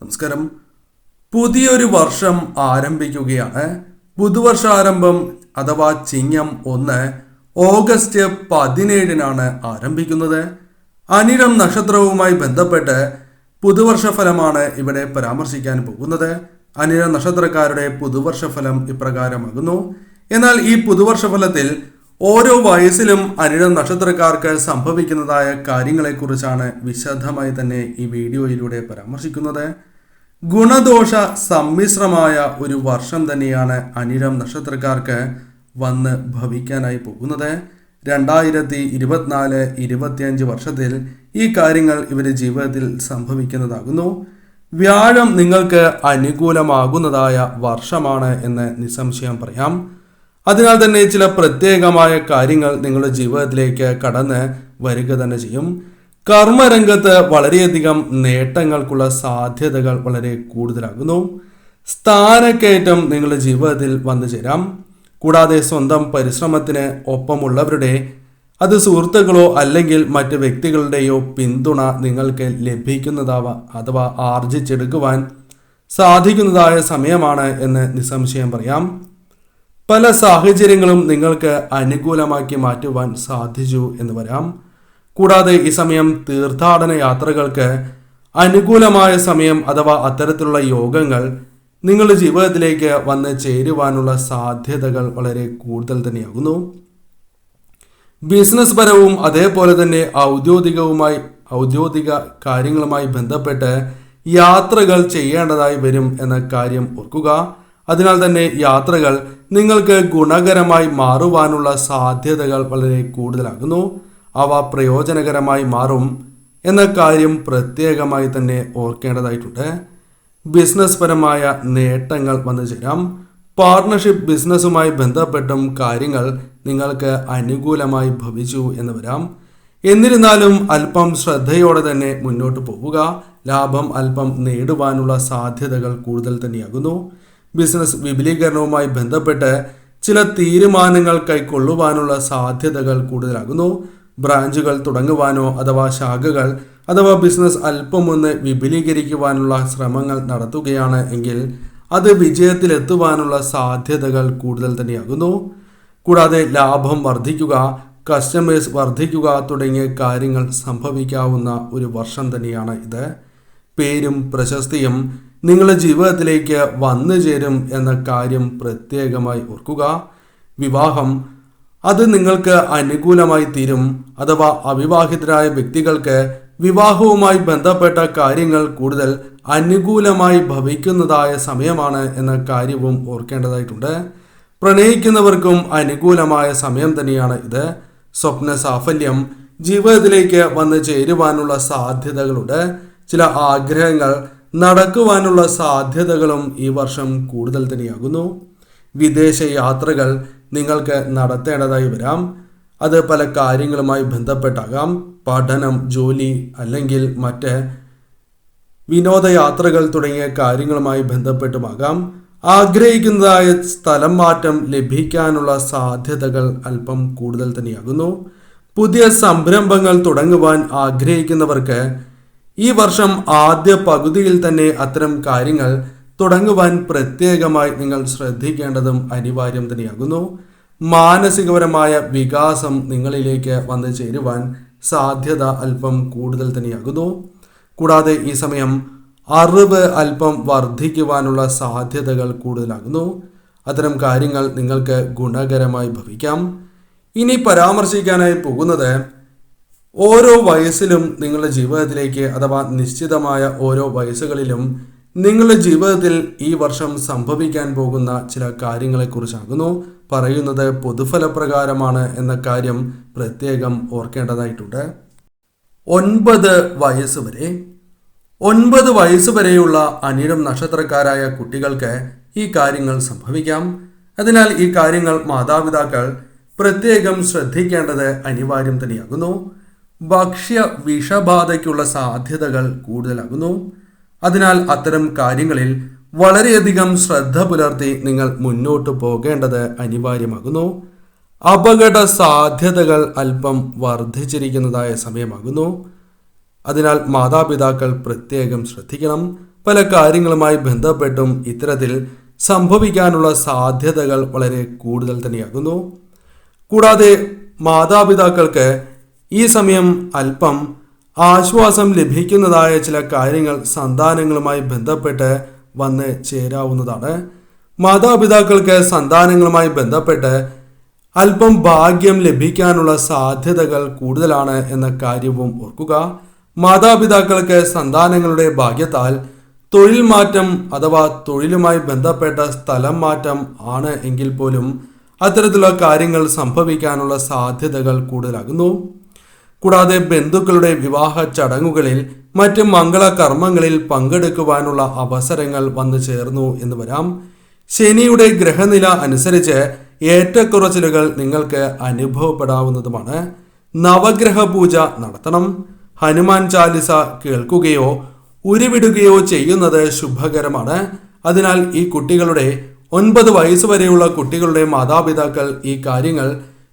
നമസ്കാരം. പുതിയൊരു വർഷം ആരംഭിക്കുകയാണ്. പുതുവർഷാരംഭം അഥവാ ചിങ്ങം 1 ഓഗസ്റ്റ് 17 ആരംഭിക്കുന്നത്. അനിഴം നക്ഷത്രവുമായി ബന്ധപ്പെട്ട് പുതുവർഷ ഫലമാണ് ഇവിടെ പരാമർശിക്കാൻ പോകുന്നത്. അനിഴം നക്ഷത്രക്കാരുടെ പുതുവർഷ ഫലം ഇപ്രകാരമാകുന്നു. എന്നാൽ ഈ പുതുവർഷ ഫലത്തിൽ ഓരോ വയസ്സിലും അനിഴം നക്ഷത്രക്കാർക്ക് സംഭവിക്കുന്നതായ കാര്യങ്ങളെക്കുറിച്ചാണ് വിശദമായി തന്നെ ഈ വീഡിയോയിലൂടെ പരാമർശിക്കുന്നത്. ഗുണദോഷ സമ്മിശ്രമായ ഒരു വർഷം തന്നെയാണ് അനിഴം നക്ഷത്രക്കാർക്ക് വന്ന് ഭവിക്കാനായി പോകുന്നത്. 2024-25 വർഷത്തിൽ ഈ കാര്യങ്ങൾ ഇവരുടെ ജീവിതത്തിൽ സംഭവിക്കുന്നതാകുന്നു. വ്യാഴം നിങ്ങൾക്ക് അനുകൂലമാകുന്നതായ വർഷമാണ് എന്ന് നിസ്സംശയം പറയാം. അതിനാൽ തന്നെ ചില പ്രത്യേകമായ കാര്യങ്ങൾ നിങ്ങളുടെ ജീവിതത്തിലേക്ക് കടന്ന് വരിക തന്നെ ചെയ്യും. കർമ്മരംഗത്ത് വളരെയധികം നേട്ടങ്ങൾക്കുള്ള സാധ്യതകൾ വളരെ കൂടുതലാകുന്നു. സ്ഥാനക്കയറ്റം നിങ്ങളുടെ ജീവിതത്തിൽ വന്നു ചേരാം. കൂടാതെ സ്വന്തം പരിശ്രമത്തിന് ഒപ്പമുള്ളവരുടെ, അത് സുഹൃത്തുക്കളോ അല്ലെങ്കിൽ മറ്റ് വ്യക്തികളുടെയോ പിന്തുണ നിങ്ങൾക്ക് ലഭിക്കുന്നതാവാം അഥവാ ആർജിച്ചെടുക്കുവാൻ സാധിക്കുന്നതായ സമയമാണ് എന്ന് നിസ്സംശയം പറയാം. പല സാഹചര്യങ്ങളും നിങ്ങൾക്ക് അനുകൂലമാക്കി മാറ്റുവാൻ സാധിച്ചു എന്ന് വരാം. കൂടാതെ ഈ സമയം തീർത്ഥാടന യാത്രകൾക്ക് അനുകൂലമായ സമയം അഥവാ അത്തരത്തിലുള്ള യോഗങ്ങൾ നിങ്ങളുടെ ജീവിതത്തിലേക്ക് വന്ന് ചേരുവാനുള്ള സാധ്യതകൾ വളരെ കൂടുതൽ തന്നെയാകുന്നു. ബിസിനസ് പരവും അതേപോലെ തന്നെ ഔദ്യോഗിക കാര്യങ്ങളുമായി ബന്ധപ്പെട്ട് യാത്രകൾ ചെയ്യേണ്ടതായി വരും എന്ന കാര്യം ഓർക്കുക. അതിനാൽ തന്നെ യാത്രകൾ നിങ്ങൾക്ക് ഗുണകരമായി മാറുവാനുള്ള സാധ്യതകൾ വളരെ കൂടുതലാകുന്നു. അവ പ്രയോജനകരമായി മാറും എന്ന കാര്യം പ്രത്യേകമായി തന്നെ ഓർക്കേണ്ടതായിട്ടുണ്ട്. ബിസിനസ് പരമായ നേട്ടങ്ങൾ വന്നു ചേരാം. പാർട്ണർഷിപ്പ് ബിസിനസ്സുമായി ബന്ധപ്പെട്ടും കാര്യങ്ങൾ നിങ്ങൾക്ക് അനുകൂലമായി ഭവിച്ചു എന്ന് വരാം. എന്നിരുന്നാലും അല്പം ശ്രദ്ധയോടെ തന്നെ മുന്നോട്ട് പോവുക. ലാഭം അല്പം നേടുവാനുള്ള സാധ്യതകൾ കൂടുതൽ തന്നെയാകുന്നു. ബിസിനസ് വിപുലീകരണവുമായി ബന്ധപ്പെട്ട് ചില തീരുമാനങ്ങൾ കൈക്കൊള്ളുവാനുള്ള സാധ്യതകൾ കൂടുതലാകുന്നു. ബ്രാഞ്ചുകൾ തുടങ്ങുവാനോ അഥവാ ശാഖകൾ അഥവാ ബിസിനസ് അല്പമൊന്ന് വിപുലീകരിക്കുവാനുള്ള ശ്രമങ്ങൾ നടത്തുകയാണ് എങ്കിൽ അത് വിജയത്തിലെത്തുവാനുള്ള സാധ്യതകൾ കൂടുതൽ തന്നെയാകുന്നു. കൂടാതെ ലാഭം വർദ്ധിക്കുക, കസ്റ്റമേഴ്സ് വർദ്ധിക്കുക തുടങ്ങിയ കാര്യങ്ങൾ സംഭവിക്കാവുന്ന ഒരു വർഷം തന്നെയാണ് ഇത്. പേരും പ്രശസ്തിയും നിങ്ങളുടെ ജീവിതത്തിലേക്ക് വന്നു ചേരും എന്ന കാര്യം പ്രത്യേകമായി ഓർക്കുക. വിവാഹം അത് നിങ്ങൾക്ക് അനുകൂലമായി തീരും. അഥവാ അവിവാഹിതരായ വ്യക്തികൾക്ക് വിവാഹവുമായി ബന്ധപ്പെട്ട കാര്യങ്ങൾ കൂടുതൽ അനുകൂലമായി ഭവിക്കുന്നതായ സമയമാണ് എന്ന കാര്യവും ഓർക്കേണ്ടതായിട്ടുണ്ട്. പ്രണയിക്കുന്നവർക്കും അനുകൂലമായ സമയം തന്നെയാണ് ഇത്. സ്വപ്ന സാഫല്യം ജീവിതത്തിലേക്ക് വന്നു ചേരുവാനുള്ള സാധ്യതകളുണ്ട്. ചില ആഗ്രഹങ്ങൾ നടക്കുവാനുള്ള സാധ്യതകളും ഈ വർഷം കൂടുതൽ തന്നെയാകുന്നു. വിദേശ യാത്രകൾ നിങ്ങൾക്ക് നടത്തേണ്ടതായി വരാം. അത് പല കാര്യങ്ങളുമായി ബന്ധപ്പെട്ടാകാം. പഠനം, ജോലി അല്ലെങ്കിൽ മറ്റ് വിനോദയാത്രകൾ തുടങ്ങിയ കാര്യങ്ങളുമായി ബന്ധപ്പെട്ടുമാകാം. ആഗ്രഹിക്കുന്നതായ സ്ഥലം മാറ്റം ലഭിക്കാനുള്ള സാധ്യതകൾ അല്പം കൂടുതൽ തന്നെയാകുന്നു. പുതിയ സംരംഭങ്ങൾ തുടങ്ങുവാൻ ആഗ്രഹിക്കുന്നവർക്ക് ഈ വർഷം ആദ്യ പകുതിയിൽ തന്നെ അത്തരം കാര്യങ്ങൾ തുടങ്ങുവാൻ പ്രത്യേകമായി നിങ്ങൾ ശ്രദ്ധിക്കേണ്ടതും അനിവാര്യം തന്നെയാകുന്നു. മാനസികപരമായ വികാസം നിങ്ങളിലേക്ക് വന്നു ചേരുവാൻ സാധ്യത അല്പം കൂടുതൽ തന്നെയാകുന്നു. കൂടാതെ ഈ സമയം അറിവ് അല്പം വർദ്ധിക്കുവാനുള്ള സാധ്യതകൾ കൂടുതലാകുന്നു. അത്തരം കാര്യങ്ങൾ നിങ്ങൾക്ക് ഗുണകരമായി ഭവിക്കാം. ഇനി പരാമർശിക്കാനായി പോകുന്നത് ഓരോ വയസ്സിലും നിങ്ങളുടെ ജീവിതത്തിലേക്ക് അഥവാ നിശ്ചിതമായ ഓരോ വയസ്സുകളിലും നിങ്ങളുടെ ജീവിതത്തിൽ ഈ വർഷം സംഭവിക്കാൻ പോകുന്ന ചില കാര്യങ്ങളെക്കുറിച്ചാകുന്നു പറയുന്നത്. പൊതുഫലപ്രകാരമാണ് എന്ന കാര്യം പ്രത്യേകം ഓർക്കേണ്ടതായിട്ടുണ്ട്. 9 വയസ്സ് വരെയുള്ള അനിഴം നക്ഷത്രക്കാരായ കുട്ടികൾക്ക് ഈ കാര്യങ്ങൾ സംഭവിക്കാം. അതിനാൽ ഈ കാര്യങ്ങൾ മാതാപിതാക്കൾ പ്രത്യേകം ശ്രദ്ധിക്കേണ്ടത് അനിവാര്യം തന്നെയാകുന്നു. ഭക്ഷ്യ വിഷബാധയ്ക്കുള്ള സാധ്യതകൾ കൂടുതലാകുന്നു. അതിനാൽ അത്തരം കാര്യങ്ങളിൽ വളരെയധികം ശ്രദ്ധ പുലർത്തി നിങ്ങൾ മുന്നോട്ട് പോകേണ്ടത് അനിവാര്യമാകുന്നു. അപകട സാധ്യതകൾ അല്പം വർദ്ധിച്ചിരിക്കുന്നതായ സമയമാകുന്നു. അതിനാൽ മാതാപിതാക്കൾ പ്രത്യേകം ശ്രദ്ധിക്കണം. പല കാര്യങ്ങളുമായി ബന്ധപ്പെട്ടും ഇത്തരത്തിൽ സംഭവിക്കാനുള്ള സാധ്യതകൾ വളരെ കൂടുതൽ തന്നെയാകുന്നു. കൂടാതെ മാതാപിതാക്കൾക്ക് ഈ സമയം അല്പം ആശ്വാസം ലഭിക്കുന്നതായ ചില കാര്യങ്ങൾ സന്താനങ്ങളുമായി ബന്ധപ്പെട്ട് വന്ന് ചേരാവുന്നതാണ്. മാതാപിതാക്കൾക്ക് സന്താനങ്ങളുമായി ബന്ധപ്പെട്ട് അല്പം ഭാഗ്യം ലഭിക്കാനുള്ള സാധ്യതകൾ കൂടുതലാണ് എന്ന കാര്യവും ഓർക്കുക. മാതാപിതാക്കൾക്ക് സന്താനങ്ങളുടെ ഭാഗ്യത്താൽ തൊഴിൽ മാറ്റം അഥവാ തൊഴിലുമായി ബന്ധപ്പെട്ട സ്ഥലം മാറ്റം ആണ് എങ്കിൽ പോലും അത്തരത്തിലുള്ള കാര്യങ്ങൾ സംഭവിക്കാനുള്ള സാധ്യതകൾ കൂടുതലാകുന്നു. കൂടാതെ ബന്ധുക്കളുടെ വിവാഹ ചടങ്ങുകളിൽ മറ്റ് മംഗളകർമ്മങ്ങളിൽ പങ്കെടുക്കുവാനുള്ള അവസരങ്ങൾ വന്നു ചേർന്നു എന്ന് വരാം. ശനിയുടെ ഗ്രഹനില അനുസരിച്ച് ഏറ്റക്കുറച്ചിലുകൾ നിങ്ങൾക്ക് അനുഭവപ്പെടാവുന്നതുമാണ്. നവഗ്രഹ പൂജ നടത്തണം. ഹനുമാൻ ചാലിസ കേൾക്കുകയോ ഉരുവിടുകയോ ചെയ്യുന്നത് ശുഭകരമാണ്. അതിനാൽ ഈ കുട്ടികളുടെ 9 വയസ്സ് വരെയുള്ള കുട്ടികളുടെ മാതാപിതാക്കൾ ഈ കാര്യങ്ങൾ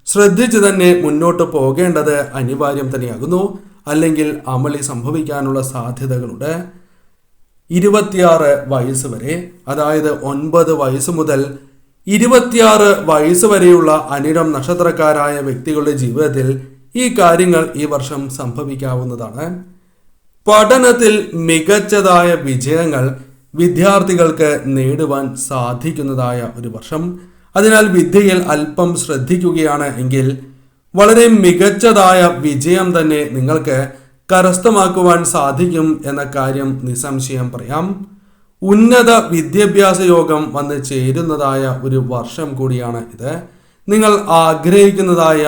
ശ്രദ്ധിച്ചു തന്നെ മുന്നോട്ട് പോകേണ്ടത് അനിവാര്യം തന്നെയാകുന്നു. അല്ലെങ്കിൽ അമളി സംഭവിക്കാനുള്ള സാധ്യതകളുണ്ട്. 26 വയസ്സ് വരെ, അതായത് 9 വയസ്സ് മുതൽ 26 വയസ്സ് വരെയുള്ള അനിഴം നക്ഷത്രക്കാരായ വ്യക്തികളുടെ ജീവിതത്തിൽ ഈ കാര്യങ്ങൾ ഈ വർഷം സംഭവിക്കാവുന്നതാണ്. പഠനത്തിൽ മികച്ചതായ വിജയങ്ങൾ വിദ്യാർത്ഥികൾക്ക് നേടുവാൻ സാധിക്കുന്നതായ ഒരു വർഷം. അതിനാൽ വിദ്യയിൽ അല്പം ശ്രദ്ധിക്കുകയാണ് എങ്കിൽ വളരെ മികച്ചതായ വിജയം തന്നെ നിങ്ങൾക്ക് കരസ്ഥമാക്കുവാൻ സാധിക്കും എന്ന കാര്യം നിസ്സംശയം പറയാം. ഉന്നത വിദ്യാഭ്യാസ യോഗം വന്ന് ചേരുന്നതായ ഒരു വർഷം കൂടിയാണ് ഇത്. നിങ്ങൾ ആഗ്രഹിക്കുന്നതായ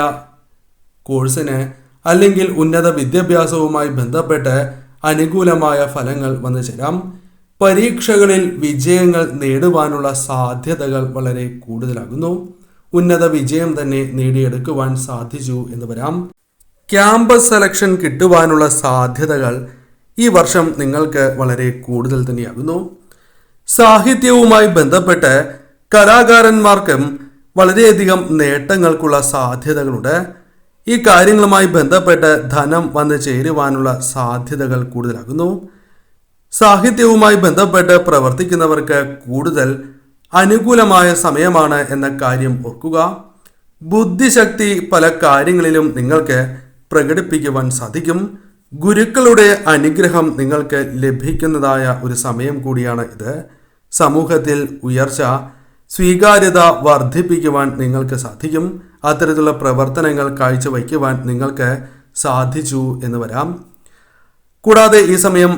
കോഴ്സിന് അല്ലെങ്കിൽ ഉന്നത വിദ്യാഭ്യാസവുമായി ബന്ധപ്പെട്ട് അനുകൂലമായ ഫലങ്ങൾ വന്നു ചേരാം. പരീക്ഷകളിൽ വിജയങ്ങൾ നേടുവാനുള്ള സാധ്യതകൾ വളരെ കൂടുതലാകുന്നു. ഉന്നത വിജയം തന്നെ നേടിയെടുക്കുവാൻ സാധിച്ചു എന്ന് വരാം. ക്യാമ്പസ് സെലക്ഷൻ കിട്ടുവാനുള്ള സാധ്യതകൾ ഈ വർഷം നിങ്ങൾക്ക് വളരെ കൂടുതൽ തന്നെയാകുന്നു. സാഹിത്യവുമായി ബന്ധപ്പെട്ട് കലാകാരന്മാർക്കും വളരെയധികം നേട്ടങ്ങൾക്കുള്ള സാധ്യതകളുണ്ട്. ഈ കാര്യങ്ങളുമായി ബന്ധപ്പെട്ട് ധനം വന്നു ചേരുവാനുള്ള സാധ്യതകൾ കൂടുതലാകുന്നു. സാഹിത്യവുമായി ബന്ധപ്പെട്ട് പ്രവർത്തിക്കുന്നവർക്ക് കൂടുതൽ അനുകൂലമായ സമയമാണ് എന്ന കാര്യം ഓർക്കുക. ബുദ്ധിശക്തി പല കാര്യങ്ങളിലും നിങ്ങൾക്ക് പ്രകടിപ്പിക്കുവാൻ സാധിക്കും. ഗുരുക്കളുടെ അനുഗ്രഹം നിങ്ങൾക്ക് ലഭിക്കുന്നതായ ഒരു സമയം കൂടിയാണ് ഇത്. സമൂഹത്തിൽ ഉയർച്ച, സ്വീകാര്യത വർദ്ധിപ്പിക്കുവാൻ നിങ്ങൾക്ക് സാധിക്കും. അത്തരത്തിലുള്ള പ്രവർത്തനങ്ങൾ കാഴ്ചവയ്ക്കുവാൻ നിങ്ങൾക്ക് സാധിച്ചു എന്ന് വരാം. കൂടാതെ ഈ സമയം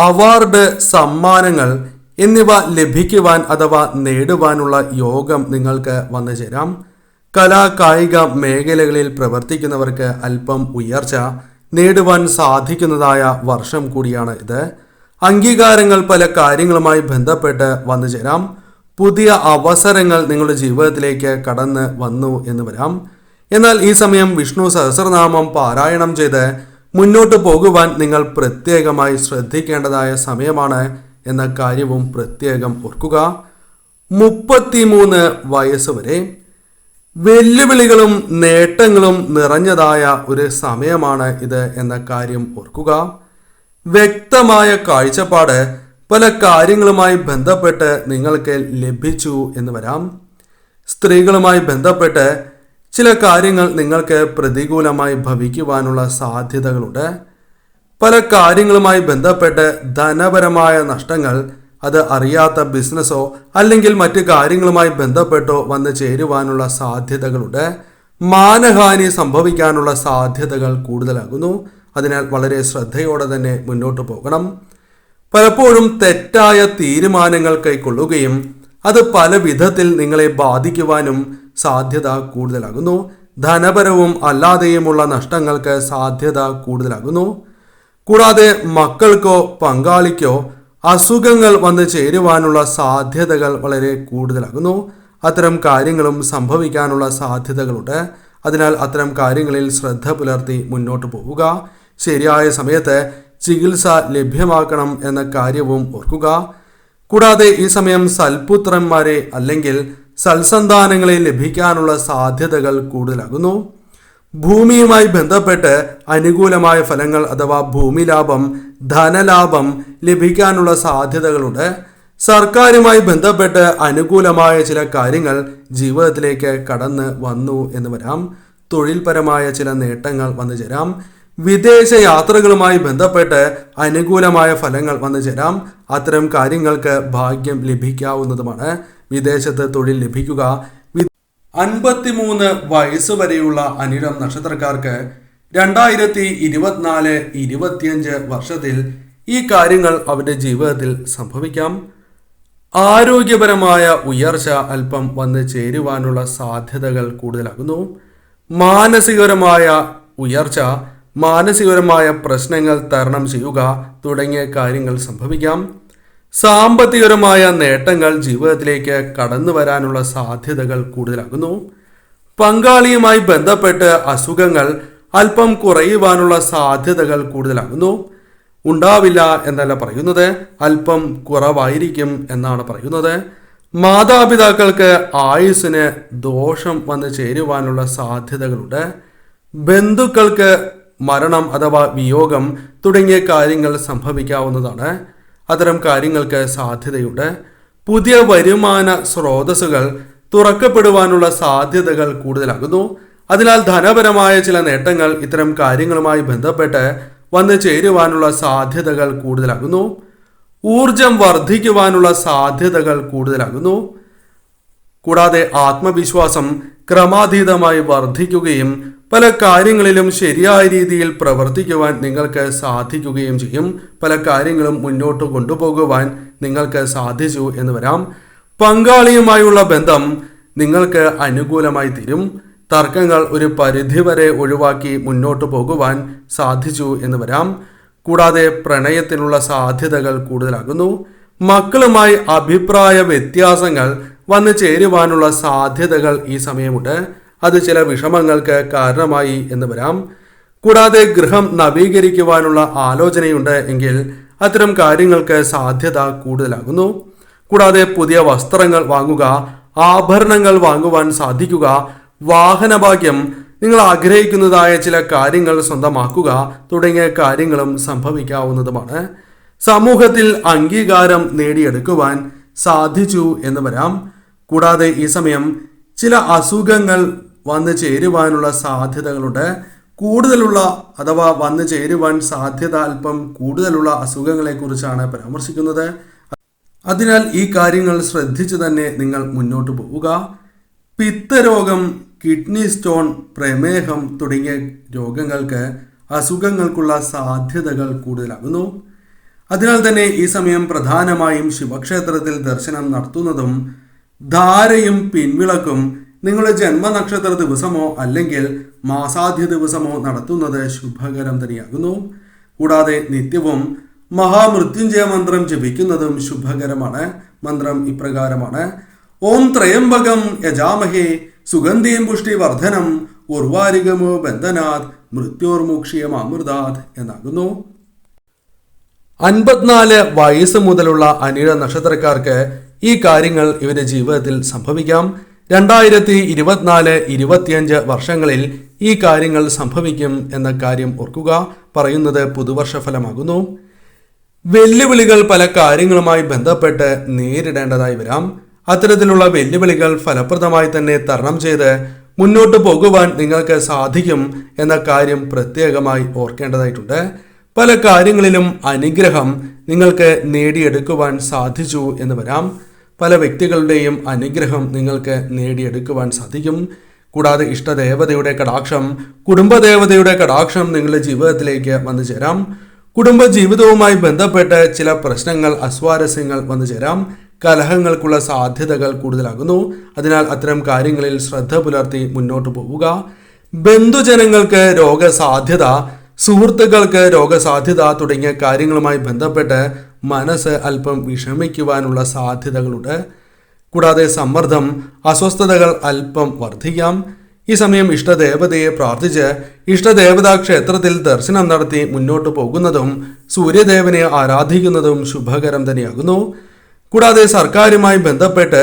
അവാർഡ് സമ്മാനങ്ങൾ എന്നിവ ലഭിക്കുവാൻ അഥവാ നേടുവാനുള്ള യോഗം നിങ്ങൾക്ക് വന്നു ചേരാം. കലാ കായിക മേഖലകളിൽ പ്രവർത്തിക്കുന്നവർക്ക് അല്പം ഉയർച്ച നേടുവാൻ സാധിക്കുന്നതായ വർഷം കൂടിയാണ് ഇത്. അംഗീകാരങ്ങൾ പല കാര്യങ്ങളുമായി ബന്ധപ്പെട്ട് വന്നു ചേരാം. പുതിയ അവസരങ്ങൾ നിങ്ങളുടെ ജീവിതത്തിലേക്ക് കടന്ന് വന്നു എന്ന് വരാം. എന്നാൽ ഈ സമയം വിഷ്ണു സഹസ്രനാമം പാരായണം ചെയ്ത് മുന്നോട്ട് പോകുവാൻ നിങ്ങൾ പ്രത്യേകമായി ശ്രദ്ധിക്കേണ്ടതായ സമയമാണ് എന്ന കാര്യവും പ്രത്യേകം ഓർക്കുക. 33 വയസ്സ് വരെ വെല്ലുവിളികളും നേട്ടങ്ങളും നിറഞ്ഞതായ ഒരു സമയമാണ് ഇത് എന്ന കാര്യം ഓർക്കുക. വ്യക്തമായ കാഴ്ചപ്പാട് പല കാര്യങ്ങളുമായി ബന്ധപ്പെട്ട് നിങ്ങൾക്ക് ലഭിച്ചു എന്ന് വരാം. സ്ത്രീകളുമായി ബന്ധപ്പെട്ട് ചില കാര്യങ്ങൾ നിങ്ങൾക്ക് പ്രതികൂലമായി ഭവിക്കുവാനുള്ള സാധ്യതകളുണ്ട്. പല കാര്യങ്ങളുമായി ബന്ധപ്പെട്ട് ധനപരമായ നഷ്ടങ്ങൾ, അത് അറിയാത്ത ബിസിനസ്സോ അല്ലെങ്കിൽ മറ്റു കാര്യങ്ങളുമായി ബന്ധപ്പെട്ടോ വന്നു ചേരുവാനുള്ള സാധ്യതകളുണ്ട്. മാനഹാനി സംഭവിക്കാനുള്ള സാധ്യതകൾ കൂടുതലാകുന്നു. അതിനാൽ വളരെ ശ്രദ്ധയോടെ തന്നെ മുന്നോട്ട് പോകണം. പലപ്പോഴും തെറ്റായ തീരുമാനങ്ങൾ കൈക്കൊള്ളുകയും അത് പല വിധത്തിൽ നിങ്ങളെ ബാധിക്കുവാനും സാധ്യത കൂടുതലാകുന്നു. ധനപരവും അല്ലാതെയുമുള്ള നഷ്ടങ്ങൾക്ക് സാധ്യത കൂടുതലാകുന്നു. കൂടാതെ മക്കൾക്കോ പങ്കാളിക്കോ അസുഖങ്ങൾ വന്നു ചേരുവാനുള്ള സാധ്യതകൾ വളരെ കൂടുതലാകുന്നു. അത്തരം കാര്യങ്ങളും സംഭവിക്കാനുള്ള സാധ്യതകളുണ്ട്. അതിനാൽ അത്തരം കാര്യങ്ങളിൽ ശ്രദ്ധ പുലർത്തി മുന്നോട്ട് പോവുക. ശരിയായ സമയത്ത് ചികിത്സ ലഭ്യമാക്കണം എന്ന കാര്യവും ഓർക്കുക. കൂടാതെ ഈ സമയം സൽപുത്രന്മാരെ അല്ലെങ്കിൽ സൽസന്താനങ്ങളെ ലഭിക്കാനുള്ള സാധ്യതകൾ കൂടുതലാകുന്നു. ഭൂമിയുമായി ബന്ധപ്പെട്ട് അനുകൂലമായ ഫലങ്ങൾ അഥവാ ഭൂമി ലാഭം, ധനലാഭം ലഭിക്കാനുള്ള സാധ്യതകളുണ്ട്. സർക്കാരുമായി ബന്ധപ്പെട്ട് അനുകൂലമായ ചില കാര്യങ്ങൾ ജീവിതത്തിലേക്ക് കടന്ന് വന്നു എന്ന് വരാം. തൊഴിൽപരമായ ചില നേട്ടങ്ങൾ വന്നു ചേരാം. വിദേശ യാത്രകളുമായി ബന്ധപ്പെട്ട് അനുകൂലമായ ഫലങ്ങൾ വന്നു ചേരാം. അത്തരം കാര്യങ്ങൾക്ക് ഭാഗ്യം ലഭിക്കാവുന്നതുമാണ്. വിദേശത്ത് തൊഴിൽ ലഭിക്കുക. 53 വയസ്സ് വരെയുള്ള അനിഴം നക്ഷത്രക്കാർക്ക് 2024-25 വർഷത്തിൽ ഈ കാര്യങ്ങൾ അവരുടെ ജീവിതത്തിൽ സംഭവിക്കാം. ആരോഗ്യപരമായ ഉയർച്ച അല്പം വന്ന് ചേരുവാനുള്ള സാധ്യതകൾ കൂടുതലാകുന്നു. മാനസികപരമായ ഉയർച്ച, മാനസികപരമായ പ്രശ്നങ്ങൾ തരണം ചെയ്യുക തുടങ്ങിയ കാര്യങ്ങൾ സംഭവിക്കാം. സാമ്പത്തികപരമായ നേട്ടങ്ങൾ ജീവിതത്തിലേക്ക് കടന്നു വരാനുള്ള സാധ്യതകൾ കൂടുതലാകുന്നു. പങ്കാളിയുമായി ബന്ധപ്പെട്ട് അസുഖങ്ങൾ അല്പം കുറയുവാനുള്ള സാധ്യതകൾ കൂടുതലാകുന്നു. ഉണ്ടാവില്ല എന്നല്ല പറയുന്നത്, അല്പം കുറവായിരിക്കും എന്നാണ് പറയുന്നത്. മാതാപിതാക്കൾക്ക് ആയുസ്സിന് ദോഷം വന്നു ചേരുവാനുള്ള സാധ്യതകളുണ്ട്. ബന്ധുക്കൾക്ക് മരണം അഥവാ വിയോഗം തുടങ്ങിയ കാര്യങ്ങൾ സംഭവിക്കാവുന്നതാണ്. അത്തരം കാര്യങ്ങൾക്ക് സാധ്യതയുണ്ട്. പുതിയ വരുമാന സ്രോതസ്സുകൾ തുറക്കപ്പെടുവാനുള്ള സാധ്യതകൾ കൂടുതലാകുന്നു. അതിനാൽ ധനപരമായ ചില നേട്ടങ്ങൾ ഇത്തരം കാര്യങ്ങളുമായി ബന്ധപ്പെട്ട് വന്നു ചേരുവാനുള്ള സാധ്യതകൾ കൂടുതലാകുന്നു. ഊർജം വർദ്ധിക്കുവാനുള്ള സാധ്യതകൾ കൂടുതലാകുന്നു. കൂടാതെ ആത്മവിശ്വാസം ക്രമാതീതമായി വർദ്ധിക്കുകയും പല കാര്യങ്ങളിലും ശരിയായ രീതിയിൽ പ്രവർത്തിക്കുവാൻ നിങ്ങൾക്ക് സാധിക്കുകയും ചെയ്യും. പല കാര്യങ്ങളും മുന്നോട്ട് കൊണ്ടുപോകുവാൻ നിങ്ങൾക്ക് സാധിച്ചു എന്ന് വരാം. പങ്കാളിയുമായുള്ള ബന്ധം നിങ്ങൾക്ക് അനുകൂലമായി തീരും. തർക്കങ്ങൾ ഒരു പരിധിവരെ ഒഴിവാക്കി മുന്നോട്ട് പോകുവാൻ സാധിച്ചു എന്ന് വരാം. കൂടാതെ പ്രണയത്തിനുള്ള സാധ്യതകൾ കൂടുതലാകുന്നു. മക്കളുമായി അഭിപ്രായ വ്യത്യാസങ്ങൾ വന്നു ചേരുവാനുള്ള സാധ്യതകൾ ഈ സമയമുണ്ട്. അത് ചില വിഷമങ്ങൾക്ക് കാരണമായി എന്ന് വരാം. കൂടാതെ ഗൃഹം നവീകരിക്കുവാനുള്ള ആലോചനയുണ്ട് എങ്കിൽ അത്തരം കാര്യങ്ങൾക്ക് സാധ്യത കൂടുതലാകുന്നു. കൂടാതെ പുതിയ വസ്ത്രങ്ങൾ വാങ്ങുക, ആഭരണങ്ങൾ വാങ്ങുവാൻ സാധിക്കുക, വാഹനഭാഗ്യം, നിങ്ങൾ ആഗ്രഹിക്കുന്നതായ ചില കാര്യങ്ങൾ സ്വന്തമാക്കുക തുടങ്ങിയ കാര്യങ്ങളും സംഭവിക്കാവുന്നതുമാണ്. സമൂഹത്തിൽ അംഗീകാരം നേടിയെടുക്കുവാൻ സാധിച്ചു എന്ന് വരാം. കൂടാതെ ഈ സമയം ചില അസുഖങ്ങൾ വന്നു ചേരുവാനുള്ള സാധ്യതകളുണ്ട്. കൂടുതലുള്ള അഥവാ വന്നു ചേരുവാൻ സാധ്യത അല്പം കൂടുതലുള്ള അസുഖങ്ങളെ കുറിച്ചാണ് പരാമർശിക്കുന്നത്. അതിനാൽ ഈ കാര്യങ്ങൾ ശ്രദ്ധിച്ചു തന്നെ നിങ്ങൾ മുന്നോട്ട് പോവുക. പിത്തരോഗം, കിഡ്നി സ്റ്റോൺ, പ്രമേഹം തുടങ്ങിയ രോഗങ്ങൾക്ക്, അസുഖങ്ങൾക്കുള്ള സാധ്യതകൾ കൂടുതലാകുന്നു. അതിനാൽ തന്നെ ഈ സമയം പ്രധാനമായും ശിവക്ഷേത്രത്തിൽ ദർശനം നടത്തുന്നതും ധാരയും പിൻവിളക്കും നിങ്ങളുടെ ജന്മനക്ഷത്ര ദിവസമോ അല്ലെങ്കിൽ മാസാദ്യ ദിവസമോ നടത്തുന്നത് ശുഭകരം തന്നെയാകുന്നു. കൂടാതെ നിത്യവും മഹാമൃത്യുഞ്ജയ മന്ത്രം ജപിക്കുന്നതും ശുഭകരമാണ്. മന്ത്രം ഇപ്രകാരമാണ്: ഓം ത്രയംബകം യജാമഹേ സുഗന്ധിം പുഷ്ടിവർദ്ധനം ഉർവാരികമോ ബന്ധനാത് മൃത്യോർമുക്ഷിയമാമൃതാത് എന്നാകുന്നു. 54 വയസ്സ് മുതലുള്ള അനിഴ നക്ഷത്രക്കാർക്ക് ഈ കാര്യങ്ങൾ ഇവരുടെ ജീവിതത്തിൽ സംഭവിക്കാം. 2024-25 വർഷങ്ങളിൽ ഈ കാര്യങ്ങൾ സംഭവിക്കും എന്ന കാര്യം ഓർക്കുക. പറയുന്നത് പുതുവർഷ ഫലമാകുന്നു. വെല്ലുവിളികൾ പല കാര്യങ്ങളുമായി ബന്ധപ്പെട്ട് നേരിടേണ്ടതായി വരാം. അത്തരത്തിലുള്ള വെല്ലുവിളികൾ ഫലപ്രദമായി തന്നെ തരണം ചെയ്ത് മുന്നോട്ട് പോകുവാൻ നിങ്ങൾക്ക് സാധിക്കും എന്ന കാര്യം പ്രത്യേകമായി ഓർക്കേണ്ടതായിട്ടുണ്ട്. പല കാര്യങ്ങളിലും അനുഗ്രഹം നിങ്ങൾക്ക് നേടിയെടുക്കുവാൻ സാധിച്ചു എന്ന് വരാം. പല വ്യക്തികളുടെയും അനുഗ്രഹം നിങ്ങൾക്ക് നേടിയെടുക്കുവാൻ സാധിക്കും. കൂടാതെ ഇഷ്ടദേവതയുടെ കടാക്ഷം, കുടുംബദേവതയുടെ കടാക്ഷം നിങ്ങളുടെ ജീവിതത്തിലേക്ക് വന്നു ചേരാം. കുടുംബ ജീവിതവുമായി ബന്ധപ്പെട്ട് ചില പ്രശ്നങ്ങൾ, അസ്വാരസ്യങ്ങൾ വന്നു ചേരാം. കലഹങ്ങൾക്കുള്ള സാധ്യതകൾ കൂടുതലാകുന്നു. അതിനാൽ അത്തരം കാര്യങ്ങളിൽ ശ്രദ്ധ പുലർത്തി മുന്നോട്ട് പോവുക. ബന്ധുജനങ്ങൾക്ക് രോഗസാധ്യത, സുഹൃത്തുക്കൾക്ക് രോഗസാധ്യത തുടങ്ങിയ കാര്യങ്ങളുമായി ബന്ധപ്പെട്ട് മനസ്സ് അല്പം വിഷമിക്കുവാനുള്ള സാധ്യതകളുണ്ട്. കൂടാതെ സമ്മർദ്ദം, അസ്വസ്ഥതകൾ അല്പം വർദ്ധിക്കാം. ഈ സമയം ഇഷ്ടദേവതയെ പ്രാർത്ഥിച്ച് ഇഷ്ടദേവതാ ക്ഷേത്രത്തിൽ ദർശനം നടത്തി മുന്നോട്ട് പോകുന്നതും സൂര്യദേവനെ ആരാധിക്കുന്നതും ശുഭകരം തന്നെയാകുന്നു. കൂടാതെ സർക്കാരുമായി ബന്ധപ്പെട്ട്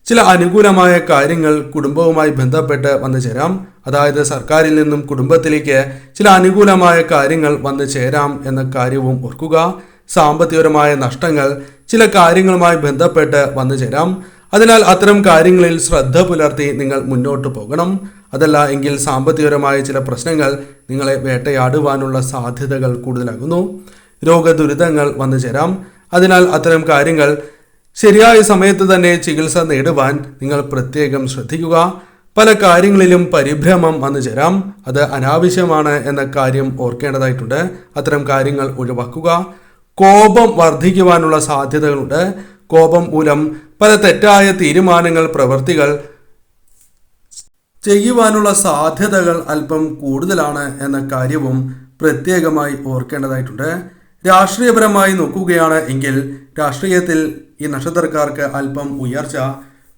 ചില അനുകൂലമായ കാര്യങ്ങൾ കുടുംബവുമായി ബന്ധപ്പെട്ട് വന്നു ചേരാം. അതായത് സർക്കാരിൽ നിന്നും കുടുംബത്തിലേക്ക് ചില അനുകൂലമായ കാര്യങ്ങൾ വന്നു ചേരാം എന്ന കാര്യവും ഓർക്കുക. സാമ്പത്തികപരമായ നഷ്ടങ്ങൾ ചില കാര്യങ്ങളുമായി ബന്ധപ്പെട്ട് വന്നു ചേരാം. അതിനാൽ അത്തരം കാര്യങ്ങളിൽ ശ്രദ്ധ പുലർത്തി നിങ്ങൾ മുന്നോട്ട് പോകണം. അതല്ല എങ്കിൽ സാമ്പത്തികപരമായ ചില പ്രശ്നങ്ങൾ നിങ്ങളെ വേട്ടയാടുവാനുള്ള സാധ്യതകൾ കൂടുതലാകുന്നു. രോഗദുരിതങ്ങൾ വന്നു ചേരാം. അതിനാൽ അത്തരം കാര്യങ്ങൾ ശരിയായ സമയത്ത് തന്നെ ചികിത്സ നേടുവാൻ നിങ്ങൾ പ്രത്യേകം ശ്രദ്ധിക്കുക. പല കാര്യങ്ങളിലും പരിഭ്രമം വന്നു ചേരാം. അത് അനാവശ്യമാണ് എന്ന കാര്യം ഓർക്കേണ്ടതായിട്ടുണ്ട്. അത്തരം കാര്യങ്ങൾ ഒഴിവാക്കുക. കോപം വർദ്ധിക്കുവാനുള്ള സാധ്യതകളുണ്ട്. കോപം മൂലം പല തെറ്റായ തീരുമാനങ്ങൾ, പ്രവൃത്തികൾ ചെയ്യുവാനുള്ള സാധ്യതകൾ അല്പം കൂടുതലാണ് എന്ന കാര്യവും പ്രത്യേകമായി ഓർക്കേണ്ടതായിട്ടുണ്ട്. രാഷ്ട്രീയപരമായി നോക്കുകയാണ് എങ്കിൽ രാഷ്ട്രീയത്തിൽ ഈ നക്ഷത്രക്കാർക്ക് അല്പം ഉയർച്ച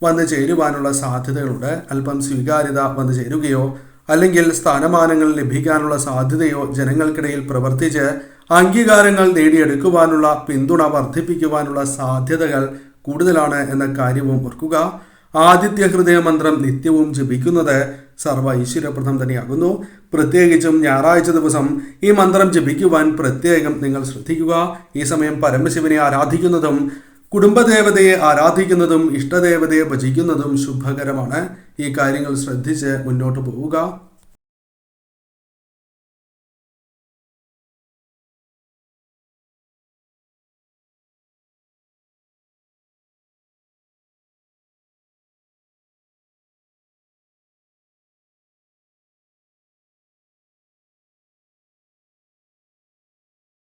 വന്നു ചേരുവാനുള്ള സാധ്യതകളുണ്ട്. അല്പം സ്വീകാര്യത വന്നു ചേരുകയോ അല്ലെങ്കിൽ സ്ഥാനമാനങ്ങൾ ലഭിക്കാനുള്ള സാധ്യതയോ, ജനങ്ങൾക്കിടയിൽ പ്രവർത്തിച്ച് അംഗീകാരങ്ങൾ നേടിയെടുക്കുവാനുള്ള പിന്തുണ വർദ്ധിപ്പിക്കുവാനുള്ള സാധ്യതകൾ കൂടുതലാണ് എന്ന കാര്യവും ഓർക്കുക. ആദിത്യ ഹൃദയ മന്ത്രം നിത്യവും ജപിക്കുന്നത് സർവ്വ ഐശ്വര്യപ്രദം തന്നെയാകുന്നു. പ്രത്യേകിച്ചും ഞായറാഴ്ച ദിവസം ഈ മന്ത്രം ജപിക്കുവാൻ പ്രത്യേകം നിങ്ങൾ ശ്രദ്ധിക്കുക. ഈ സമയം പരമശിവനെ ആരാധിക്കുന്നതും കുടുംബദേവതയെ ആരാധിക്കുന്നതും ഇഷ്ടദേവതയെ ഭജിക്കുന്നതും ശുഭകരമാണ്. ഈ കാര്യങ്ങൾ ശ്രദ്ധിച്ച് മുന്നോട്ട് പോവുക.